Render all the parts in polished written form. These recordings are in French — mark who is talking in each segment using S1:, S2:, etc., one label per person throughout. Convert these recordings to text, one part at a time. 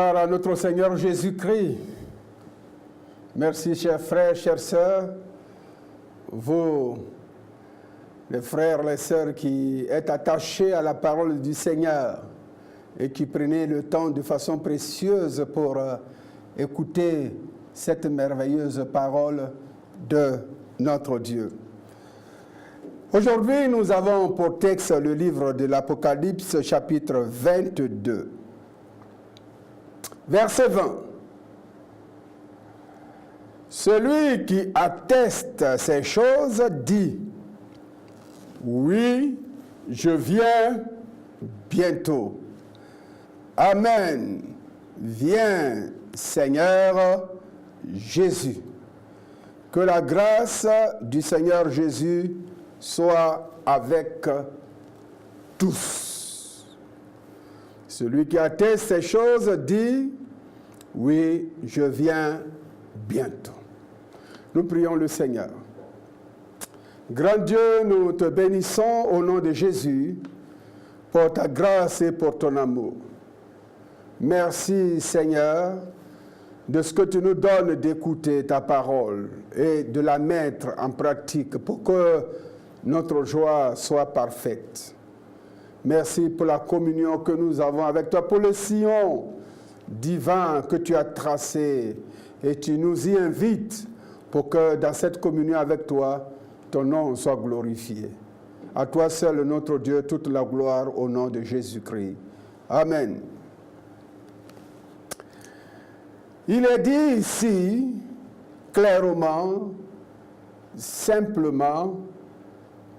S1: Gloire à notre Seigneur Jésus-Christ. Merci, chers frères, chères sœurs, vous, les frères, les sœurs qui êtes attachés à la parole du Seigneur et qui prenez le temps de façon précieuse pour écouter cette merveilleuse parole de notre Dieu. Aujourd'hui, nous avons pour texte le livre de l'Apocalypse, chapitre 22. Verset 20. Celui qui atteste ces choses dit, oui, je viens bientôt. Amen. Viens, Seigneur Jésus. Que la grâce du Seigneur Jésus soit avec tous. Celui qui atteste ces choses dit, oui, je viens bientôt. Nous prions le Seigneur. Grand Dieu, nous te bénissons au nom de Jésus pour ta grâce et pour ton amour. Merci Seigneur de ce que tu nous donnes d'écouter ta parole et de la mettre en pratique pour que notre joie soit parfaite. Merci pour la communion que nous avons avec toi, pour le sillon divin que tu as tracé et tu nous y invites pour que dans cette communion avec toi, ton nom soit glorifié. À toi seul, notre Dieu, toute la gloire au nom de Jésus-Christ. Amen. Il est dit ici, clairement, simplement,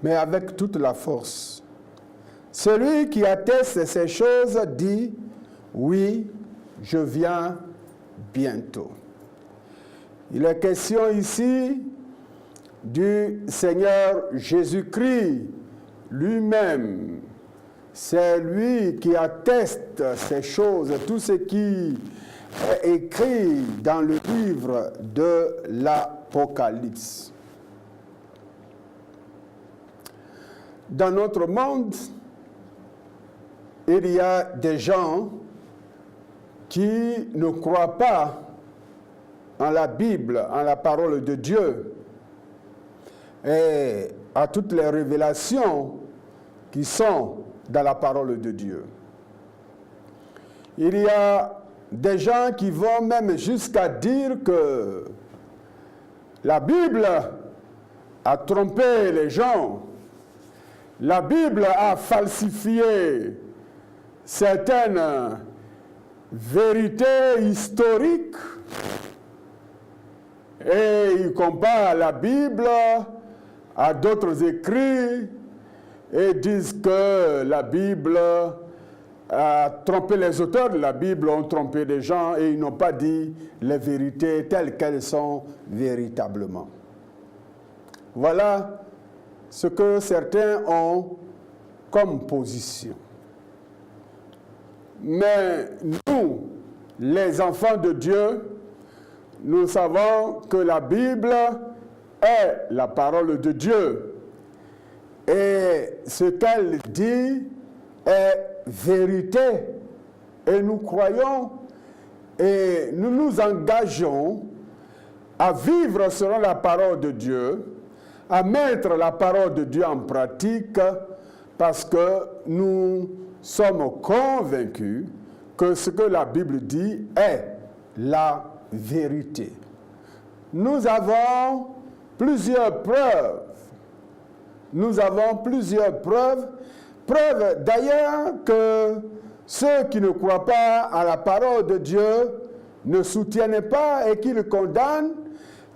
S1: mais avec toute la force. Celui qui atteste ces choses dit, oui, je viens bientôt. Il est question ici du Seigneur Jésus-Christ lui-même. C'est lui qui atteste ces choses, tout ce qui est écrit dans le livre de l'Apocalypse. Dans notre monde, il y a des gens qui ne croient pas en la Bible, en la parole de Dieu, et à toutes les révélations qui sont dans la parole de Dieu. Il y a des gens qui vont même jusqu'à dire que la Bible a trompé les gens. La Bible a falsifié certaines vérités historiques et ils comparent la Bible à d'autres écrits et disent que la Bible a trompé les auteurs de la Bible, ont trompé les gens et ils n'ont pas dit les vérités telles qu'elles sont véritablement. Voilà ce que certains ont comme position. Mais nous, les enfants de Dieu, nous savons que la Bible est la parole de Dieu. Et ce qu'elle dit est vérité. Et nous croyons et nous nous engageons à vivre selon la parole de Dieu, à mettre la parole de Dieu en pratique, parce que nous sommes convaincus que ce que la Bible dit est la vérité. Nous avons plusieurs preuves. Nous avons plusieurs preuves. Preuves d'ailleurs que ceux qui ne croient pas à la parole de Dieu ne soutiennent pas et qu'ils condamnent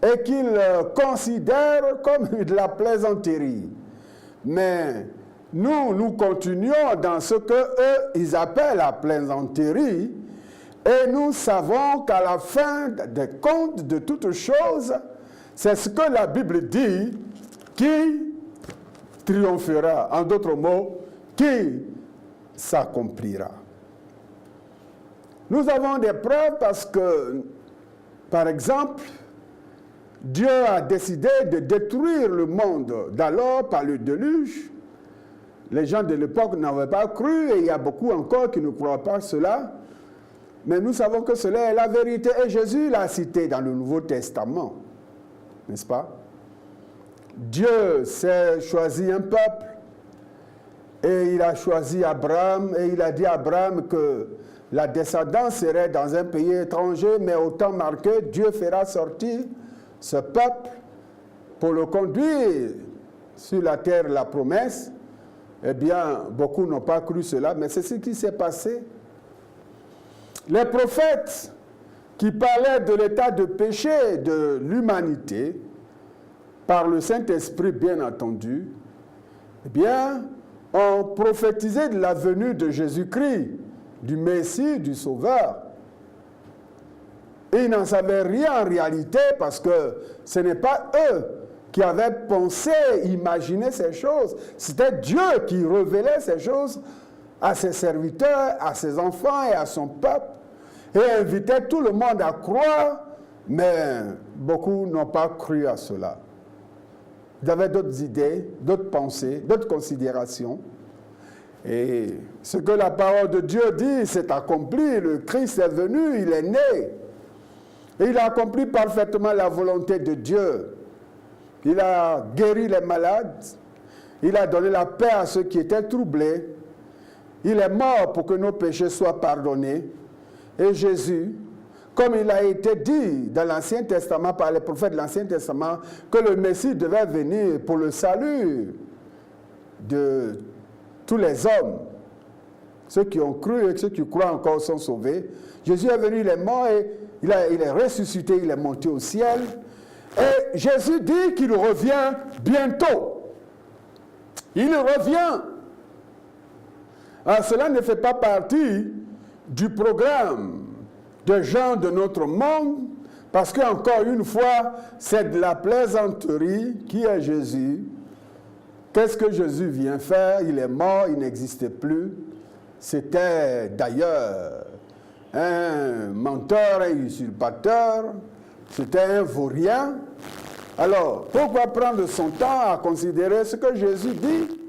S1: et qu'ils considèrent comme de la plaisanterie. Mais nous continuons dans ce que eux, ils appellent la plaisanterie, et nous savons qu'à la fin des comptes de toutes choses, c'est ce que la Bible dit qui triomphera. En d'autres mots, qui s'accomplira. Nous avons des preuves parce que, par exemple, Dieu a décidé de détruire le monde d'alors par le déluge. Les gens de l'époque n'avaient pas cru et il y a beaucoup encore qui ne croient pas cela. Mais nous savons que cela est la vérité. Et Jésus l'a cité dans le Nouveau Testament. N'est-ce pas? Dieu s'est choisi un peuple. Et il a choisi Abraham. Et il a dit à Abraham que la descendance serait dans un pays étranger. Mais au temps marqué, Dieu fera sortir ce peuple pour le conduire sur la terre la promesse. Eh bien, beaucoup n'ont pas cru cela. Mais c'est ce qui s'est passé. Les prophètes qui parlaient de l'état de péché de l'humanité, par le Saint-Esprit bien entendu, eh bien, ont prophétisé de la venue de Jésus-Christ, du Messie, du Sauveur. Et ils n'en savaient rien en réalité parce que ce n'est pas eux qui avaient pensé, imaginé ces choses. C'était Dieu qui révélait ces choses à ses serviteurs, à ses enfants et à son peuple, et invitait tout le monde à croire, mais beaucoup n'ont pas cru à cela. Ils avaient d'autres idées, d'autres pensées, d'autres considérations. Et ce que la parole de Dieu dit, c'est accompli. Le Christ est venu, il est né. Et il a accompli parfaitement la volonté de Dieu. Il a guéri les malades. Il a donné la paix à ceux qui étaient troublés. Il est mort pour que nos péchés soient pardonnés. Et Jésus, comme il a été dit dans l'Ancien Testament, par les prophètes de l'Ancien Testament, que le Messie devait venir pour le salut de tous les hommes. Ceux qui ont cru et ceux qui croient encore sont sauvés. Jésus est venu, il est mort et il est ressuscité, il est monté au ciel. Et Jésus dit qu'il revient bientôt. Il revient. Alors, cela ne fait pas partie du programme des gens de notre monde, parce qu'encore une fois, c'est de la plaisanterie. Qui est Jésus? Qu'est-ce que Jésus vient faire? Il est mort, il n'existait plus. C'était d'ailleurs un menteur, un usurpateur, c'était un vaurien. Alors, pourquoi prendre son temps à considérer ce que Jésus dit?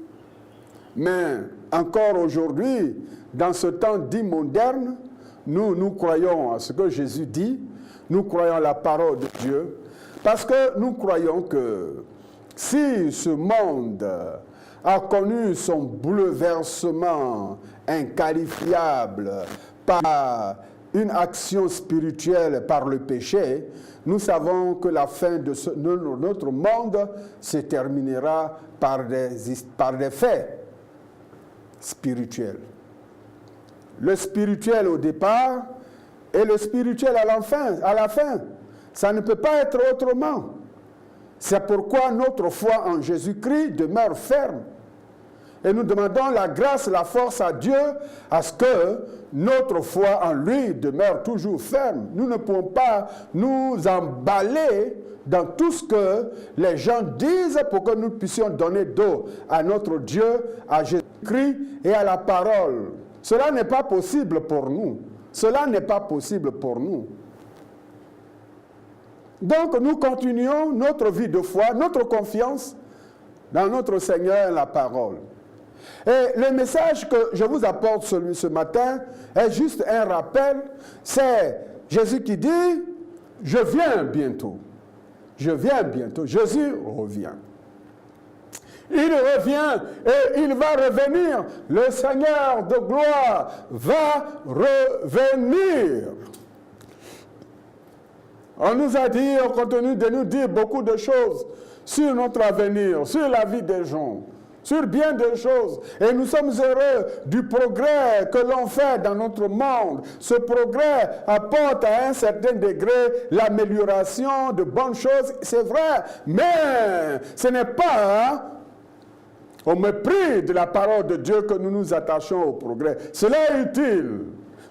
S1: Mais encore aujourd'hui, dans ce temps dit moderne, nous croyons à ce que Jésus dit, nous croyons à la parole de Dieu, parce que nous croyons que si ce monde a connu son bouleversement inqualifiable par une action spirituelle, par le péché, nous savons que la fin de notre monde se terminera par des faits spirituels. Le spirituel au départ et le spirituel à la fin. Ça ne peut pas être autrement. C'est pourquoi notre foi en Jésus-Christ demeure ferme. Et nous demandons la grâce, la force à Dieu, à ce que notre foi en lui demeure toujours ferme. Nous ne pouvons pas nous emballer dans tout ce que les gens disent pour que nous puissions donner dos à notre Dieu, à Jésus-Christ et à la parole. Cela n'est pas possible pour nous. Cela n'est pas possible pour nous. Donc nous continuons notre vie de foi, notre confiance dans notre Seigneur et la parole. Et le message que je vous apporte ce matin est juste un rappel. C'est Jésus qui dit, je viens bientôt. Je viens bientôt. Jésus revient. Il revient et il va revenir. Le Seigneur de gloire va revenir. On nous a dit, on continue de nous dire beaucoup de choses sur notre avenir, sur la vie des gens, sur bien des choses. Et nous sommes heureux du progrès que l'on fait dans notre monde. Ce progrès apporte à un certain degré l'amélioration de bonnes choses, c'est vrai, mais ce n'est pas au mépris de la parole de Dieu que nous nous attachons au progrès. Cela est utile.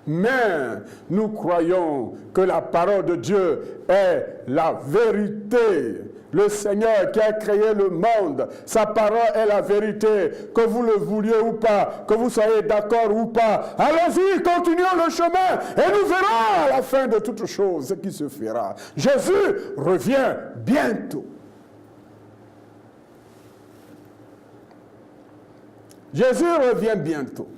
S1: Mais nous croyons que la parole de Dieu est la vérité. Le Seigneur qui a créé le monde, sa parole est la vérité. Que vous le vouliez ou pas, que vous soyez d'accord ou pas, allons-y, continuons le chemin et nous verrons à la fin de toutes choses ce qui se fera. Jésus revient bientôt. Jésus revient bientôt.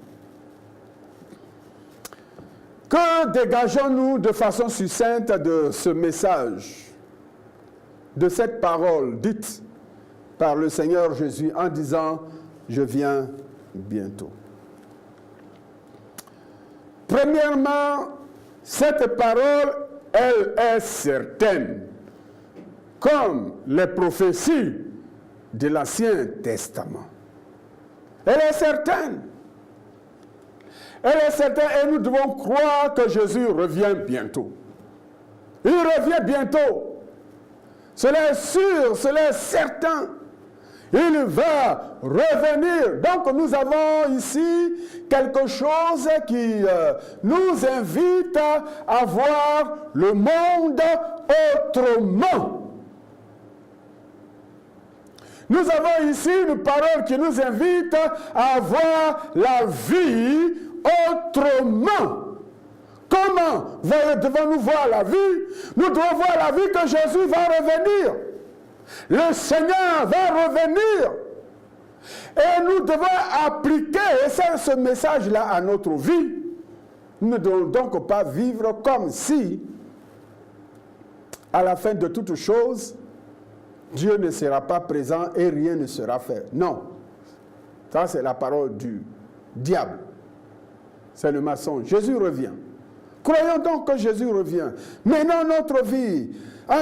S1: Que dégageons-nous de façon succincte de ce message, de cette parole dite par le Seigneur Jésus en disant « Je viens bientôt ». Premièrement, cette parole, elle est certaine, comme les prophéties de l'Ancien Testament. Elle est certaine. Elle est certaine et nous devons croire que Jésus revient bientôt. Il revient bientôt. Cela est sûr, cela est certain. Il va revenir. Donc nous avons ici quelque chose qui nous invite à voir le monde autrement. Nous avons ici une parole qui nous invite à voir la vie autrement. Comment devons-nous voir la vie? Nous devons voir la vie que Jésus va revenir. Le Seigneur va revenir. Et nous devons appliquer ce message-là à notre vie. Nous ne devons donc pas vivre comme si, à la fin de toutes choses, Dieu ne sera pas présent et rien ne sera fait. Non. Ça, c'est la parole du diable. C'est le mensonge. Jésus revient. Croyons donc que Jésus revient. Menons notre vie.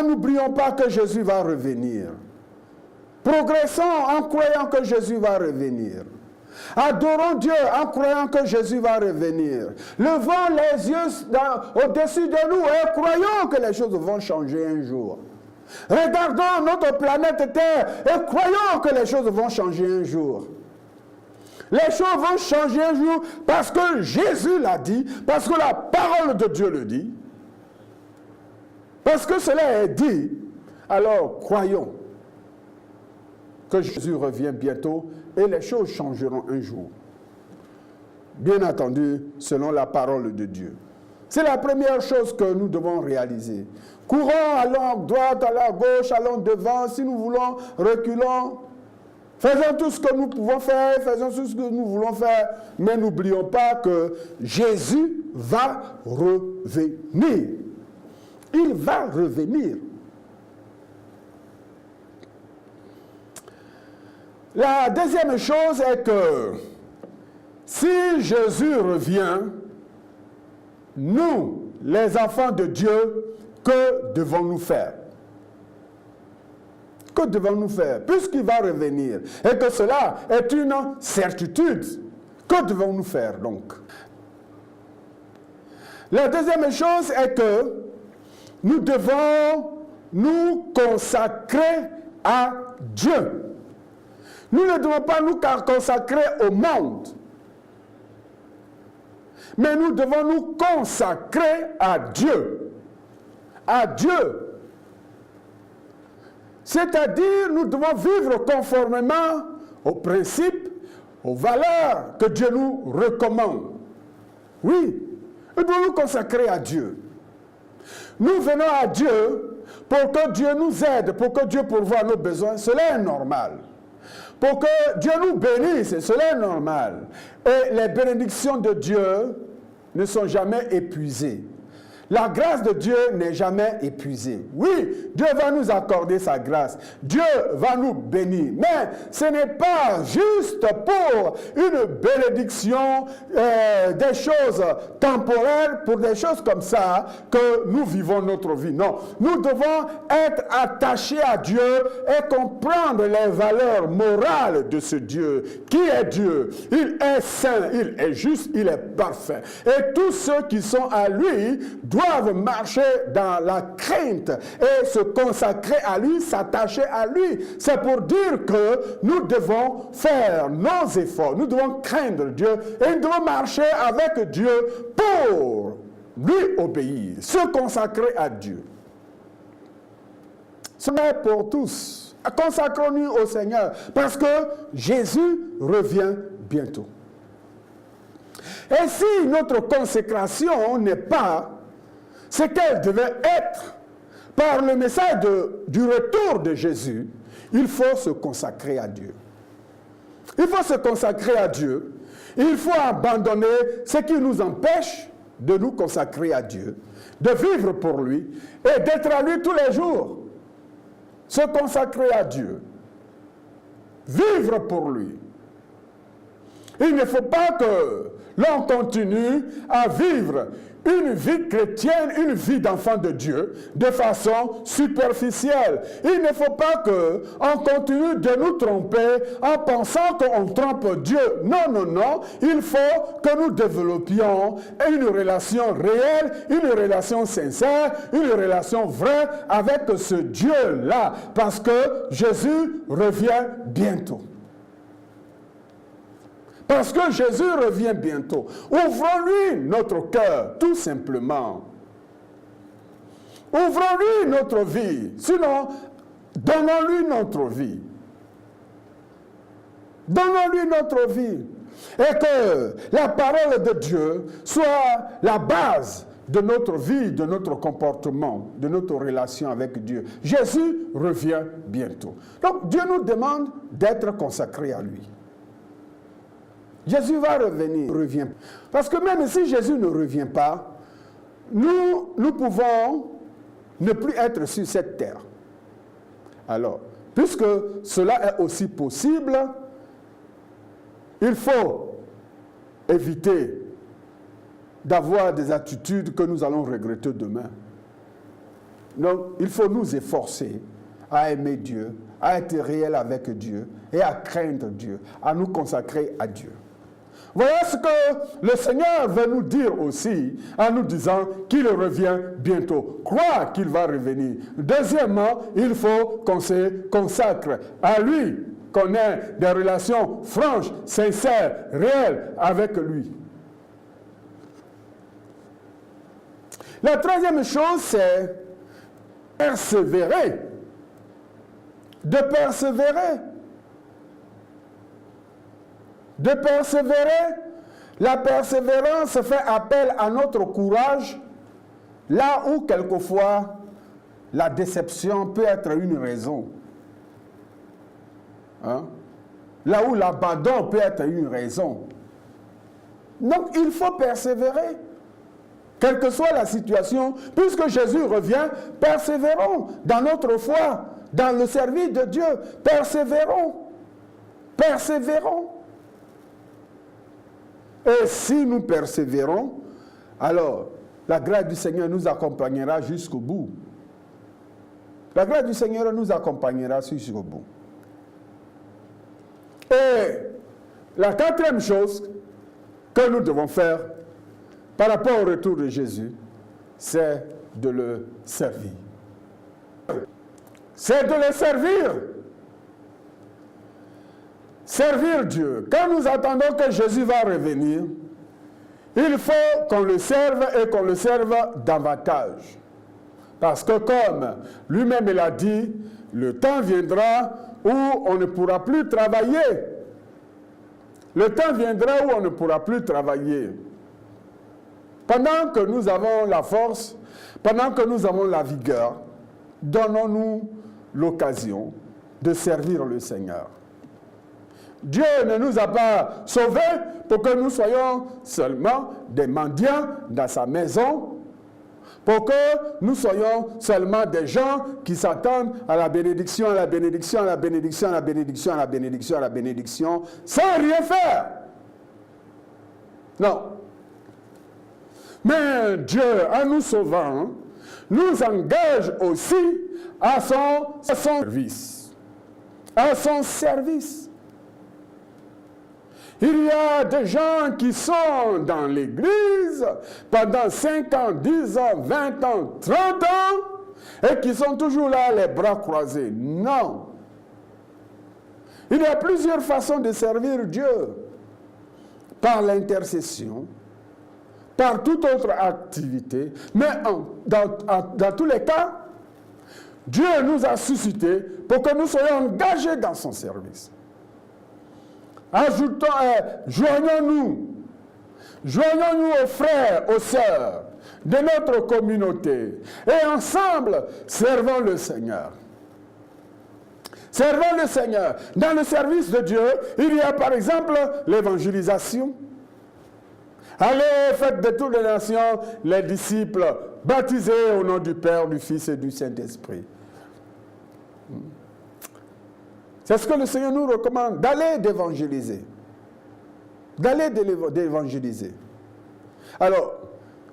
S1: N'oublions pas que Jésus va revenir. Progressons en croyant que Jésus va revenir. Adorons Dieu en croyant que Jésus va revenir. Levons les yeux au-dessus de nous et croyons que les choses vont changer un jour. Regardons notre planète Terre et croyons que les choses vont changer un jour. Les choses vont changer un jour parce que Jésus l'a dit, parce que la parole de Dieu le dit. Parce que cela est dit, alors croyons que Jésus revient bientôt et les choses changeront un jour. Bien entendu, selon la parole de Dieu. C'est la première chose que nous devons réaliser. Courons, allons à droite, allons à gauche, allons devant. Si nous voulons, reculons. Faisons tout ce que nous pouvons faire, faisons tout ce que nous voulons faire. Mais n'oublions pas que Jésus va revenir. Il va revenir. La deuxième chose est que si Jésus revient, nous, les enfants de Dieu, que devons-nous faire? Que devons-nous faire? Puisqu'il va revenir et que cela est une certitude, que devons-nous faire donc? La deuxième chose est que nous devons nous consacrer à Dieu. Nous ne devons pas nous consacrer au monde, mais nous devons nous consacrer à Dieu. À Dieu. C'est-à-dire, nous devons vivre conformément aux principes, aux valeurs que Dieu nous recommande. Oui, nous devons nous consacrer à Dieu. Nous venons à Dieu pour que Dieu nous aide, pour que Dieu pourvoie nos besoins. Cela est normal. Pour que Dieu nous bénisse, cela est normal. Et les bénédictions de Dieu ne sont jamais épuisées. La grâce de Dieu n'est jamais épuisée. Oui, Dieu va nous accorder sa grâce. Dieu va nous bénir. Mais ce n'est pas juste pour une bénédiction, des choses temporaires, pour des choses comme ça, que nous vivons notre vie. Non, nous devons être attachés à Dieu et comprendre les valeurs morales de ce Dieu. Qui est Dieu? Il est saint, il est juste, il est parfait. Et tous ceux qui sont à lui doivent marcher dans la crainte et se consacrer à lui, s'attacher à lui. C'est pour dire que nous devons faire nos efforts, nous devons craindre Dieu et nous devons marcher avec Dieu pour lui obéir, se consacrer à Dieu. Cela est pour tous. Consacrons-nous au Seigneur parce que Jésus revient bientôt. Et si notre consécration n'est pas ce qu'elle devait être par le message du retour de Jésus, il faut se consacrer à Dieu. Il faut se consacrer à Dieu. Il faut abandonner ce qui nous empêche de nous consacrer à Dieu, de vivre pour lui et d'être à lui tous les jours. Se consacrer à Dieu. Vivre pour lui. Il ne faut pas que l'on continue à vivre une vie chrétienne, une vie d'enfant de Dieu, de façon superficielle. Il ne faut pas qu'on continue de nous tromper en pensant qu'on trompe Dieu. Non, non, non. Il faut que nous développions une relation réelle, une relation sincère, une relation vraie avec ce Dieu-là. Parce que Jésus revient bientôt. Parce que Jésus revient bientôt. Ouvrons-lui notre cœur, tout simplement. Ouvrons-lui notre vie. Sinon, donnons-lui notre vie. Donnons-lui notre vie. Et que la parole de Dieu soit la base de notre vie, de notre comportement, de notre relation avec Dieu. Jésus revient bientôt. Donc, Dieu nous demande d'être consacrés à lui. Jésus va revenir, revient. Parce que même si Jésus ne revient pas, nous pouvons ne plus être sur cette terre. Alors, puisque cela est aussi possible, il faut éviter d'avoir des attitudes que nous allons regretter demain. Donc, il faut nous efforcer à aimer Dieu, à être réel avec Dieu et à craindre Dieu, à nous consacrer à Dieu. Voilà ce que le Seigneur veut nous dire aussi en nous disant qu'il revient bientôt. Crois qu'il va revenir. Deuxièmement, il faut qu'on se consacre à lui, qu'on ait des relations franches, sincères, réelles avec lui. La troisième chose, c'est persévérer. De persévérer. De persévérer. La persévérance fait appel à notre courage, là où quelquefois la déception peut être une raison. Hein? Là où l'abandon peut être une raison. Donc il faut persévérer. Quelle que soit la situation, puisque Jésus revient, persévérons dans notre foi, dans le service de Dieu. Persévérons. Persévérons. Et si nous persévérons, alors la grâce du Seigneur nous accompagnera jusqu'au bout. La grâce du Seigneur nous accompagnera jusqu'au bout. Et la quatrième chose que nous devons faire par rapport au retour de Jésus, c'est de le servir. C'est de le servir. Servir Dieu. Quand nous attendons que Jésus va revenir, il faut qu'on le serve et qu'on le serve davantage. Parce que comme lui-même l'a dit, le temps viendra où on ne pourra plus travailler. Le temps viendra où on ne pourra plus travailler. Pendant que nous avons la force, pendant que nous avons la vigueur, donnons-nous l'occasion de servir le Seigneur. Dieu ne nous a pas sauvés pour que nous soyons seulement des mendiants dans sa maison, pour que nous soyons seulement des gens qui s'attendent à la bénédiction, à la bénédiction, à la bénédiction, à la bénédiction, à la bénédiction, à la bénédiction, sans rien faire. Non. Mais Dieu, en nous sauvant, nous engage aussi à son service. À son service. Il y a des gens qui sont dans l'église pendant 5 ans, 10 ans, 20 ans, 30 ans et qui sont toujours là les bras croisés. Non. Il y a plusieurs façons de servir Dieu. Par l'intercession, par toute autre activité, mais dans tous les cas, Dieu nous a suscités pour que nous soyons engagés dans son service. Ajoutons, joignons-nous aux frères, aux sœurs de notre communauté et ensemble servons le Seigneur. Servons le Seigneur. Dans le service de Dieu, il y a par exemple l'évangélisation. Allez, faites de toutes les nations les disciples, baptisés au nom du Père, du Fils et du Saint-Esprit. C'est ce que le Seigneur nous recommande, d'aller d'évangéliser. D'aller d'évangéliser. Alors,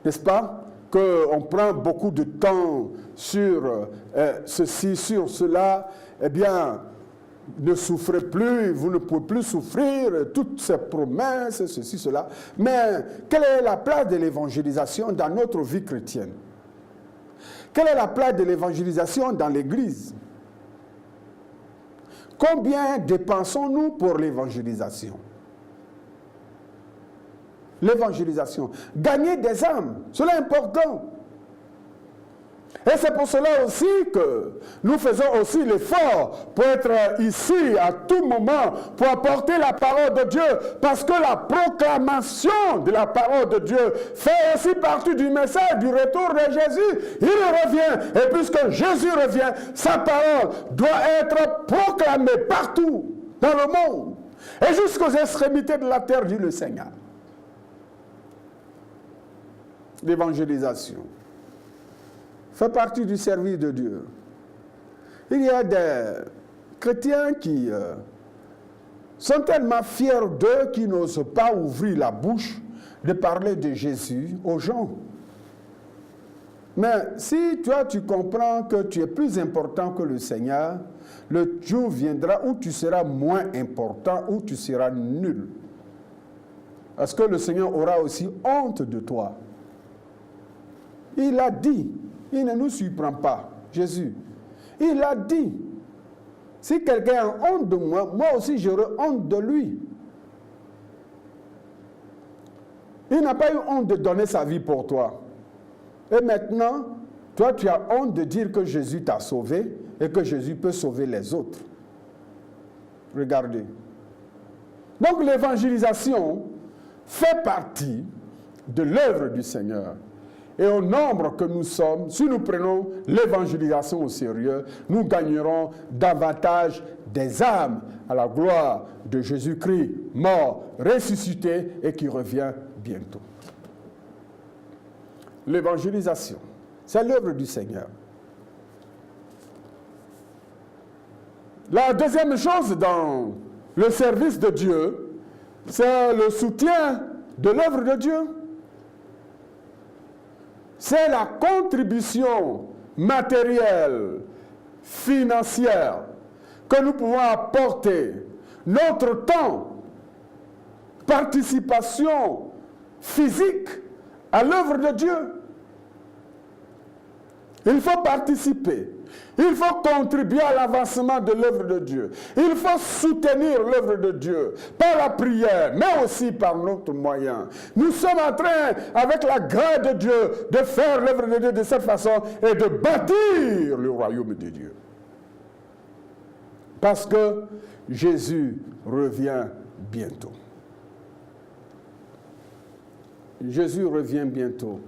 S1: n'est-ce pas, qu'on prend beaucoup de temps sur ceci, sur cela, eh bien, ne souffrez plus, vous ne pouvez plus souffrir, toutes ces promesses, ceci, cela. Mais quelle est la place de l'évangélisation dans notre vie chrétienne? Quelle est la place de l'évangélisation dans l'Église? Combien dépensons-nous pour l'évangélisation? L'évangélisation. Gagner des âmes, cela est important. Et c'est pour cela aussi que nous faisons aussi l'effort pour être ici à tout moment, pour apporter la parole de Dieu, parce que la proclamation de la parole de Dieu fait aussi partie du message du retour de Jésus. Il revient, et puisque Jésus revient, sa parole doit être proclamée partout dans le monde, et jusqu'aux extrémités de la terre, dit le Seigneur. L'évangélisation fait partie du service de Dieu. Il y a des chrétiens qui sont tellement fiers d'eux qu'ils n'osent pas ouvrir la bouche de parler de Jésus aux gens. Mais si toi tu comprends que tu es plus important que le Seigneur, le jour viendra où tu seras moins important, où tu seras nul. Parce que le Seigneur aura aussi honte de toi. Il a dit, il ne nous surprend pas, Jésus. Il a dit, si quelqu'un a honte de moi, moi aussi j'aurai honte de lui. Il n'a pas eu honte de donner sa vie pour toi. Et maintenant, toi tu as honte de dire que Jésus t'a sauvé et que Jésus peut sauver les autres. Regardez. Donc l'évangélisation fait partie de l'œuvre du Seigneur. Et au nombre que nous sommes, si nous prenons l'évangélisation au sérieux, nous gagnerons davantage des âmes à la gloire de Jésus-Christ, mort, ressuscité et qui revient bientôt. L'évangélisation, c'est l'œuvre du Seigneur. La deuxième chose dans le service de Dieu, c'est le soutien de l'œuvre de Dieu. C'est la contribution matérielle, financière, que nous pouvons apporter, notre temps, participation physique à l'œuvre de Dieu. Il faut participer. Il faut contribuer à l'avancement de l'œuvre de Dieu. Il faut soutenir l'œuvre de Dieu par la prière, mais aussi par notre moyen. Nous sommes en train, avec la grâce de Dieu, de faire l'œuvre de Dieu de cette façon et de bâtir le royaume de Dieu. Parce que Jésus revient bientôt. Jésus revient bientôt.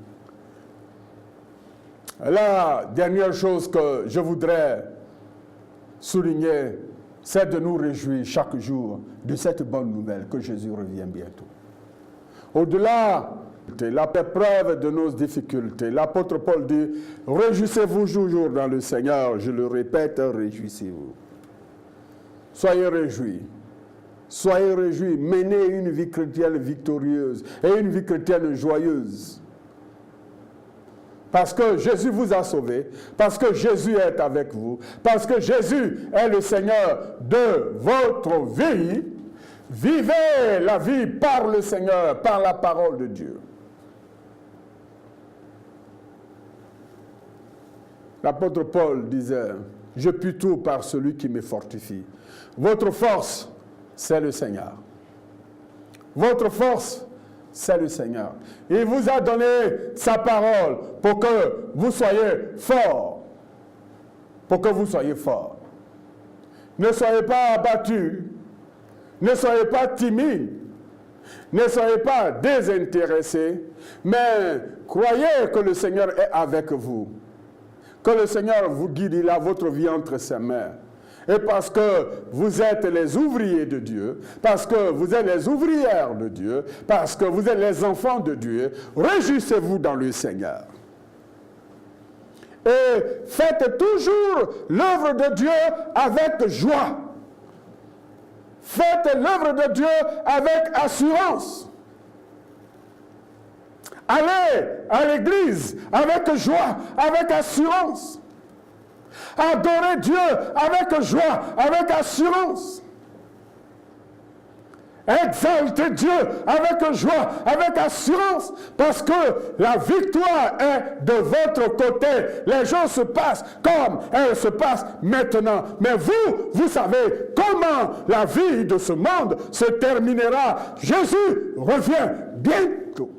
S1: La dernière chose que je voudrais souligner, c'est de nous réjouir chaque jour de cette bonne nouvelle que Jésus revient bientôt. Au-delà de la preuve de nos difficultés, l'apôtre Paul dit « Réjouissez-vous toujours dans le Seigneur ». Je le répète, réjouissez-vous. Soyez réjouis. Soyez réjouis. Menez une vie chrétienne victorieuse et une vie chrétienne joyeuse. Parce que Jésus vous a sauvé, parce que Jésus est avec vous, parce que Jésus est le Seigneur de votre vie, vivez la vie par le Seigneur, par la parole de Dieu. L'apôtre Paul disait, « Je puis tout par celui qui me fortifie. » Votre force, c'est le Seigneur. Votre force, c'est le Seigneur. Il vous a donné sa parole pour que vous soyez forts. Pour que vous soyez forts. Ne soyez pas abattus. Ne soyez pas timides. Ne soyez pas désintéressés. Mais croyez que le Seigneur est avec vous. Que le Seigneur vous guide, il a votre vie entre ses mains. Et parce que vous êtes les ouvriers de Dieu, parce que vous êtes les ouvrières de Dieu, parce que vous êtes les enfants de Dieu, réjouissez-vous dans le Seigneur. Et faites toujours l'œuvre de Dieu avec joie. Faites l'œuvre de Dieu avec assurance. Allez à l'église avec joie, avec assurance. Adorez Dieu avec joie, avec assurance. Exaltez Dieu avec joie, avec assurance, parce que la victoire est de votre côté. Les choses se passent comme elles se passent maintenant. Mais vous savez comment la vie de ce monde se terminera. Jésus revient bientôt.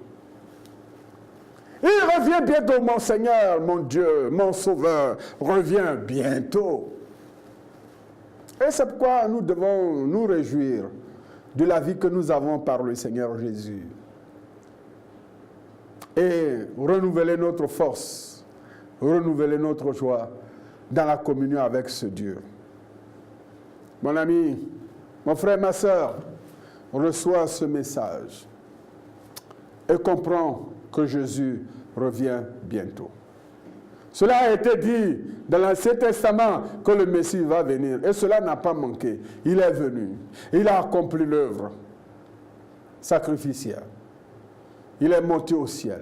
S1: Il revient bientôt, mon Seigneur, mon Dieu, mon Sauveur, revient bientôt. Et c'est pourquoi nous devons nous réjouir de la vie que nous avons par le Seigneur Jésus. Et renouveler notre force, renouveler notre joie dans la communion avec ce Dieu. Mon ami, mon frère, ma soeur, reçois ce message et comprends que Jésus revient bientôt. Cela a été dit dans l'Ancien Testament que le Messie va venir. Et cela n'a pas manqué. Il est venu. Il a accompli l'œuvre sacrificielle. Il est monté au ciel.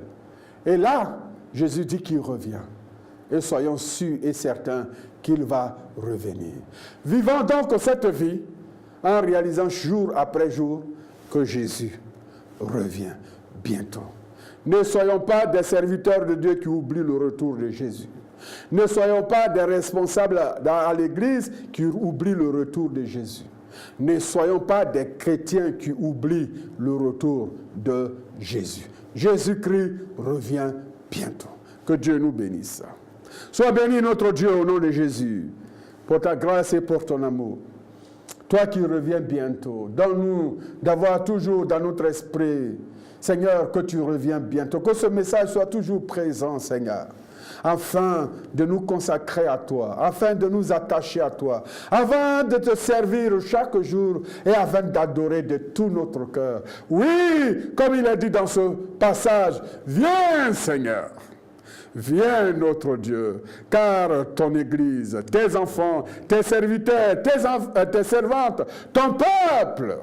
S1: Et là, Jésus dit qu'il revient. Et soyons sûrs et certains qu'il va revenir. Vivons donc cette vie en réalisant jour après jour que Jésus revient bientôt. Ne soyons pas des serviteurs de Dieu qui oublient le retour de Jésus. Ne soyons pas des responsables à l'Église qui oublient le retour de Jésus. Ne soyons pas des chrétiens qui oublient le retour de Jésus. Jésus-Christ revient bientôt. Que Dieu nous bénisse. Sois béni notre Dieu au nom de Jésus, pour ta grâce et pour ton amour. Toi qui reviens bientôt, donne-nous d'avoir toujours dans notre esprit, Seigneur, que tu reviens bientôt, que ce message soit toujours présent, Seigneur, afin de nous consacrer à toi, afin de nous attacher à toi, afin de te servir chaque jour et afin d'adorer de tout notre cœur. Oui, comme il est dit dans ce passage, viens, Seigneur. Viens, notre Dieu, car ton Église, tes enfants, tes serviteurs, tes servantes, ton peuple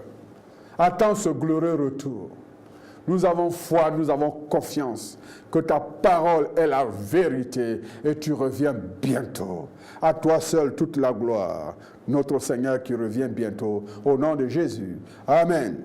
S1: attend ce glorieux retour. Nous avons foi, nous avons confiance que ta parole est la vérité et tu reviens bientôt. À toi seul toute la gloire, notre Seigneur qui revient bientôt. Au nom de Jésus. Amen.